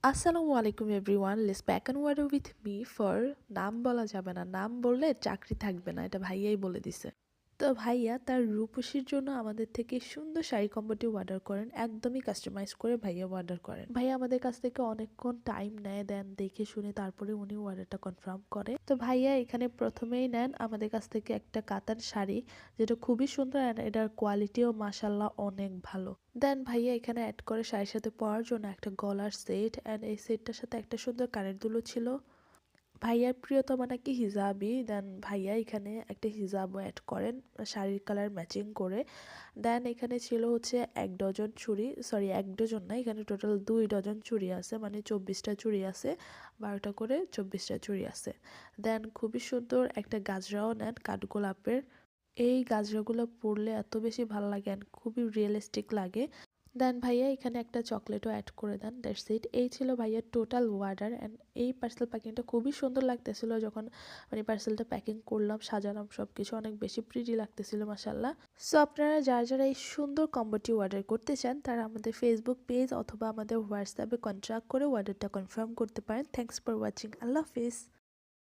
আসসালামু আলাইকুম everyone, let's back and word with me for নাম বলা যাবে না, নাম বললে চাকরি থাকবে না, এটা ভাইয়াই বলে দিছে। তো ভাইয়া তার রূপসীর জন্য আমাদের থেকে সুন্দর শাড়ি কম্বোটি অর্ডার করেন, একদমই কাস্টমাইজ করে ভাইয়া অর্ডার করেন। ভাইয়া আমাদের কাছ থেকে অনেকক্ষণ টাইম নেয়, দেন দেখে শুনে তারপরে উনি অর্ডারটা কনফার্ম করে। তো ভাইয়া এখানে প্রথমেই নেন আমাদের কাছ থেকে একটা কাতান শাড়ি, যেটা খুবই সুন্দর অ্যান্ড এটার কোয়ালিটিও মাশাল্লাহ অনেক ভালো। দেন ভাইয়া এখানে অ্যাড করে শাড়ির সাথে পরার জন্য একটা গলার সেট, অ্যান্ড এই সেটটার সাথে একটা সুন্দর কানের দুলও ছিল। ভাইয়ার প্রিয়তমা নাকি হিজাবি, দেন ভাইয়া এখানে একটা হিজাবও অ্যাড করেন শাড়ির কালার ম্যাচিং করে। দেন এখানে ছিল হচ্ছে 1 ডজন চুড়ি, সরি 1 ডজন না, এখানে টোটাল 2 ডজন চুড়ি আছে, মানে 24টা চুড়ি আছে, 12টা করে 24টা চুড়ি আছে। দেন খুবই সুন্দর একটা গাজরাও নেন কাঠগোলাপের। এই গাজরাগুলো পরলে এত বেশি ভালো লাগে and খুবই রিয়েলিস্টিক লাগে। দেন ভাইয়া এখানে একটা চকলেটও অ্যাড করে দেন, দ্যাটস ইট। এই ছিল ভাইয়ার টোটাল ওয়ার্ডার অ্যান্ড এই পার্সেল প্যাকিংটা খুবই সুন্দর লাগতেছিল যখন মানে পার্সেলটা প্যাকিং করলাম, সাজালাম, সব কিছু অনেক বেশি প্রিটি লাগতেছিল মাসাল্লাহ। সো আপনারা যারা যারা এই সুন্দর কম্বোটি অর্ডার করতে চান তারা আমাদের ফেসবুক পেজ অথবা আমাদের হোয়াটসঅ্যাপে কন্ট্যাক্ট করে অর্ডারটা কনফার্ম করতে পারেন। Thanks for watching, Allah Hafiz.